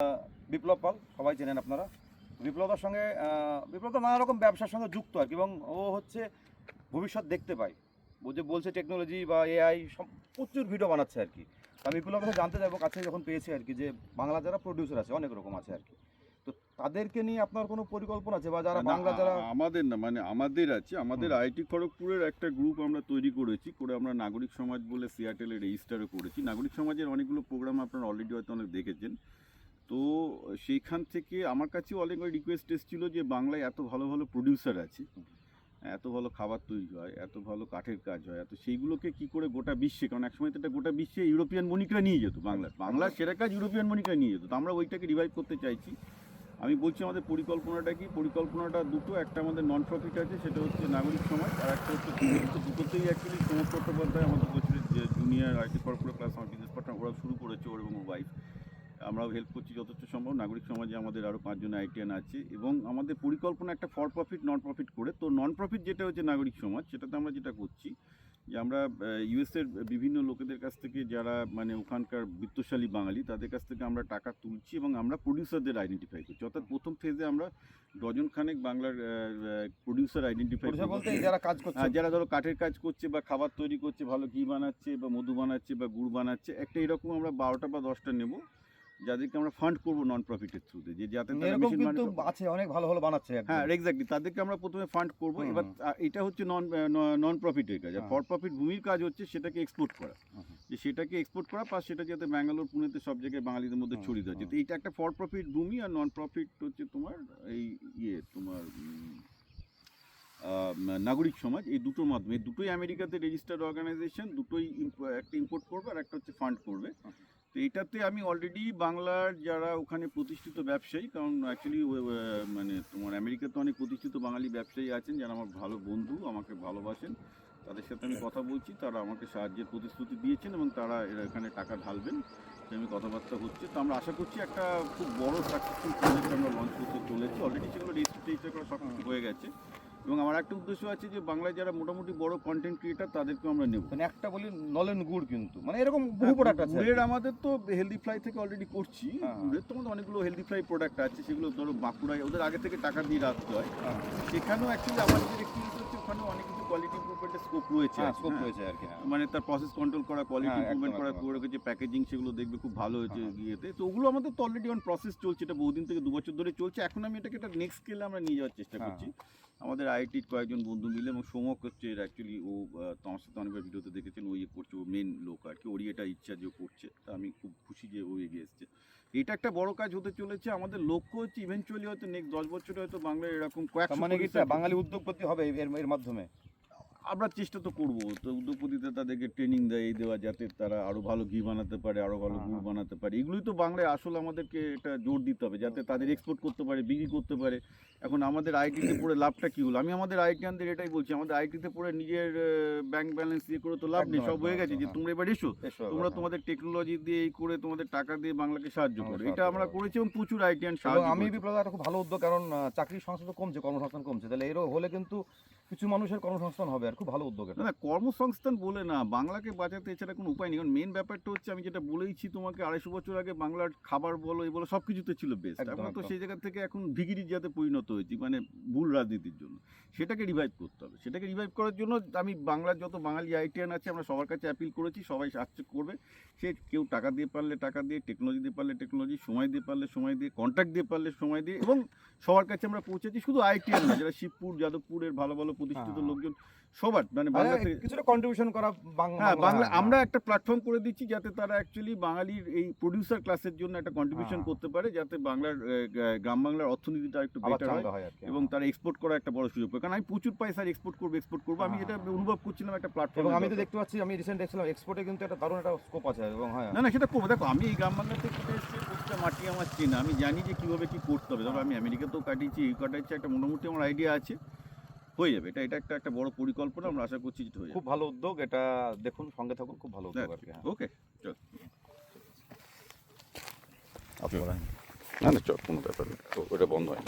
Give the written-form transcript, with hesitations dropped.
বিপ্লব পাল সবাই চেনেন আপনারা। বিপ্লবের সঙ্গে বিপ্লব তো নানা রকম ব্যবসার সঙ্গে যুক্ত আর কি, এবং ও হচ্ছে ভবিষ্যৎ দেখতে পায়। ও যে বলছে টেকনোলজি বা এআই সব প্রচুর ভিডিও বানাচ্ছে আর কি। আমি বিপ্লবের কাছে জানতে চাইবো, কাছে যখন পেয়েছি আর কি, যে বাংলা যারা প্রডিউসার আছে অনেক রকম আছে আর কি, তো তাদেরকে নিয়ে আপনার কোনো পরিকল্পনা আছে বা যারা বাংলা যারা আমাদের না, মানে আমাদের আছে, আমাদের আইটি খড়গপুরের একটা গ্রুপ আমরা তৈরি করেছি, করে আমরা নাগরিক সমাজ বলে সিয়াটেলে রেজিস্টারও করেছি। নাগরিক সমাজের অনেকগুলো প্রোগ্রাম আপনারা অলরেডি হয়তো অনেক দেখেছেন। তো সেইখান থেকে আমার কাছে অনেক রিকোয়েস্ট এসেছিলো যে বাংলায় এত ভালো ভালো প্রডিউসার আছে, এত ভালো খাবার তৈরি হয়, এত ভালো কাঠের কাজ হয়, এত সেইগুলোকে কি করে গোটা বিশ্বে, কারণ একসময় তো এটা গোটা বিশ্বে ইউরোপিয়ান মনিকরা নিয়ে যেত, বাংলার সেরা কাজ ইউরোপিয়ান মনিকরা নিয়ে যেত। তো আমরা ওইটাকে রিভাইভ করতে চাইছি। আমি বলছি আমাদের পরিকল্পনাটা কি, পরিকল্পনাটা দুটো, একটা আমাদের নন প্রফিট আছে, সেটা হচ্ছে নাগরিক সমাজ, আর একটা হচ্ছে দুটোতেই অ্যাকচুয়ালি সমর চট্টোপাধ্যায় আমাদের বছরের যে জুনিয়র আইটি কর্পোরেট ক্লাস আমার বিজনেস পার্টনার, ওরা শুরু করেছে, ওর এবং ওয়াইফ। আমরাও হেল্প করছি যথেষ্ট সম্ভব। নাগরিক সমাজে আমাদের আরও 5 জন আইটিএন আছে, এবং আমাদের পরিকল্পনা একটা ফর প্রফিট নন প্রফিট করে। তো নন প্রফিট যেটা হচ্ছে নাগরিক সমাজ, সেটাতে আমরা যেটা করছি যে আমরা ইউএসের বিভিন্ন লোকেদের কাছ থেকে, যারা মানে ওখানকার বিত্তশালী বাঙালি, তাদের কাছ থেকে আমরা টাকা তুলছি এবং আমরা প্রডিউসারদের আইডেন্টিফাই করছি। অর্থাৎ প্রথম ফেজে আমরা ডজনখানেক বাংলার প্রডিউসার আইডেন্টিফাই বলতে যারা কাজ করছে, যারা ধরো কাঠের কাজ করছে বা খাবার তৈরি করছে, ভালো ঘি বানাচ্ছে বা মধু বানাচ্ছে বা গুড় বানাচ্ছে, একটা এরকম আমরা 12টা বা 10টা নেব, যাদেরকে আমরা ফান্ড করবো নন প্রফিটের থ্রুতে, যে যাতে এরকম কিন্তু আছে অনেক ভালো ভালো বানাচ্ছে। হ্যাঁ এক্স্যাক্টলি, তাদেরকে আমরা প্রথমে ফান্ড করবো। এবার এটা হচ্ছে নন প্রফিটের কাজ। আর ফর প্রফিট ভূমির কাজ হচ্ছে সেটাকে এক্সপোর্ট করা, যে সেটাকে এক্সপোর্ট করা, প্লাস সেটা যাতে ব্যাঙ্গালোর পুনেতে সব জায়গায় বাঙালিদের মধ্যে ছড়িয়ে দেওয়া যায়। তো এইটা একটা ফর প্রফিট ভূমি, আর নন প্রফিট হচ্ছে তোমার এই তোমার নাগরিক সমাজ। এই দুটোর মাধ্যমে, এই দুটোই আমেরিকাতে রেজিস্টার্ড অর্গানাইজেশন, দুটোই একটা ইম্পোর্ট করবে আর একটা হচ্ছে ফান্ড করবে। তো এটাতে আমি অলরেডি বাংলার যারা ওখানে প্রতিষ্ঠিত ব্যবসায়ী, কারণ অ্যাকচুয়ালি মানে তোমার আমেরিকাতে অনেক প্রতিষ্ঠিত বাঙালি ব্যবসায়ী আছেন যারা আমার ভালো বন্ধু, আমাকে ভালোবাসেন, তাদের সাথে আমি কথা বলছি, তারা আমাকে সাহায্যের প্রতিশ্রুতি দিয়েছেন এবং তারা এখানে টাকা ঢালবেন, সে আমি কথাবার্তা হচ্ছে। তো আমরা আশা করছি একটা খুব বড় সাকসেসফুল প্রজেক্ট আমরা লঞ্চ করতে চলেছি। অলরেডি সেগুলো রেজিস্টার করা সব কিছু হয়ে গেছে, এবং আমার একটা উদ্দেশ্য আছে যে বাংলায় যারা মোটামুটি বড় কন্টেন্ট ক্রিয়েটার, তাদেরকে আমরা নেব। মানে একটা বলি নলেন গুড়, কিন্তু মানে এরকম বহু প্রোডাক্ট আছে। গুড়ের আমাদের তো হেলদি ফ্লাই থেকে অলরেডি করছি, গুড়ের তো আমাদের অনেকগুলো হেলদি ফ্লাই প্রোডাক্ট আছে, সেগুলো ধরো বাঁকুড়ায় ওদের আগে থেকে টাকা দিয়ে রাখতে হয়। সেখানেও অ্যাকচুয়ালি আমাদের এক্সপিরিয়েন্স হচ্ছে, ওখানে অনেক কিছু কোয়ালিটি ইমপ্রুভমেন্টের স্কোপ রয়েছে আর কি। মানে তার প্রসেস কন্ট্রোল করা, কোয়ালিটি ইমপ্রুভমেন্ট করা, করে রেখেছে প্যাকেজিং, সেগুলো দেখবে খুব ভালো হয়েছে ইয়েতে। তো ওগুলো আমাদের তো অলরেডি অন প্রসেস চলছে, এটা বহুদিন থেকে 2 বছর ধরে চলছে। এখন আমি এটাকে একটা নেক্সট স্কেলে আমরা নিয়ে যাওয়ার চেষ্টা করছি। আমাদের আইটির কয়েকজন বন্ধু মিলে, এবং সোমক হচ্ছে অ্যাকচুয়ালি ও তোমার সাথে অনেকবার ভিডিওতে দেখেছেন, ও করছে, ও মেন লোক আর কি, ওরই এটা ইচ্ছা যে ও করছে। তা আমি খুব খুশি যে ও এগিয়ে এসছে। এটা একটা বড় কাজ হতে চলেছে। আমাদের লক্ষ্য হচ্ছে ইভেনচুয়ালি হয়তো নেক্সট 10 বছরে হয়তো বাংলায় এরকম কয়েকশো, মানে বাঙালি উদ্যোগপতি হবে এর মাধ্যমে। আমরা চেষ্টা তো করবো। তো উদ্যোগপতিতে তাদেরকে ট্রেনিং দেয়, এই দেওয়া, যাতে তারা আরও ভালো ঘি বানাতে পারে, আরও ভালো গুড় বানাতে পারে। এগুলোই তো বাংলায় আসলে আমাদেরকে এটা জোর দিতে হবে, যাতে তাদের এক্সপোর্ট করতে পারে, বিক্রি করতে পারে। এখন আমাদের আইটিতে পড়ে লাভটা কী হলো? আমি আমাদের আইটিয়ানদের এটাই বলছি, আমাদের আইটিতে পড়ে নিজের ব্যাংক ব্যালেন্স দিয়ে করে তো লাভ নেই, সব হয়ে গেছে। যে তোমরা এবার এসো, তোমরা তোমাদের টেকনোলজি দিয়ে এই করে তোমাদের টাকা দিয়ে বাংলাকে সাহায্য করো। এটা আমরা করেছি এবং প্রচুর আইটিয়ান সাহায্য। আমি বিপ্লব একটা খুব ভালো উদ্যোগ, কারণ চাকরির সংস্থান কমছে, কর্মসংস্থান কমছে, তাহলে এরও হলে কিন্তু কিছু মানুষের কর্মসংস্থান হবে। আর খুব ভালো উদ্যোগ এটা। না, কর্মসংস্থান বলে না, বাংলাকে বাঁচাতে এছাড়া কোনো উপায় নেই। কারণ মেন ব্যাপারটা হচ্ছে, আমি যেটা বলেইছি তোমাকে, 250 বছর আগে বাংলার খাবার বলো, এই বলো, সব কিছুতে ছিল বেস্ট। আমরা তো সেই জায়গা থেকে এখন ভিখিরির যাতে পরিণত হয়েছি, মানে ভুল রাজনীতির জন্য। সেটাকে রিভাইভ করতে হবে। সেটাকে রিভাইভ করার জন্য আমি বাংলার যত বাঙালি আইটিয়ান আছে, আমরা সবার কাছে অ্যাপিল করেছি, সবাই সাহায্য করবে। সে কেউ টাকা দিয়ে পারলে টাকা দিয়ে, টেকনোলজি দিয়ে পারলে টেকনোলজি, সময় দিয়ে পারলে সময় দিয়ে, কন্ট্যাক্ট দিয়ে পারলে সময় দিয়ে, এবং সবার কাছে আমরা পৌঁছেছি। শুধু আইটিয়ান না, যারা শিবপুর, যাদবপুরের ভালো ভালো প্রতিষ্ঠিত লোকজন, সবার মানে বাংলাতে কিছুটা কন্ট্রিবিউশন করা। বাংলা আমরা একটা প্ল্যাটফর্ম করে দিচ্ছি, যাতে তারা অ্যাকচুয়ালি বাঙালির এই প্রডিউসার ক্লাসের জন্য একটা কন্ট্রিবিউশন করতে পারে, যাতে বাংলার গ্রাম বাংলার অর্থনীতিটা একটু বেটার হয় এবং তারা এক্সপোর্ট করা একটা বড় সুযোগ পায়। কারণ আমি প্রচুর পয়সার এক্সপোর্ট করবো, আমি যেটা অনুভব করছিলাম একটা প্ল্যাটফর্ম। এবং আমি তো দেখতে পাচ্ছি, আমি রিসেন্ট দেখছিলাম এক্সপোর্টে কিন্তু একটা দারুণ একটা স্কোপ আছে। এবং না সেটা করবো। দেখো, আমি এই গ্রাম বাংলা থেকে এসেছি, প্রতিটা মাটি আমার চেনা, আমি জানি যে কীভাবে কী করতে হবে। ধরো আমি আমেরিকাতেও কাটিয়েছি, এই কাটাচ্ছি, একটা মোটামুটি আমার আইডিয়া আছে, হয়ে যাবে। এটা একটা বড় পরিকল্পনা, আমরা আশা করছি যেটা হয়ে যাবে। খুব ভালো উদ্যোগ এটা, দেখুন, সঙ্গে থাকুন, খুব ভালো উদ্যোগ আর কি। ওকে, চল। আপনারা না চল, কোনো ব্যাপার নেই, ওটা বন্ধ হয়নি।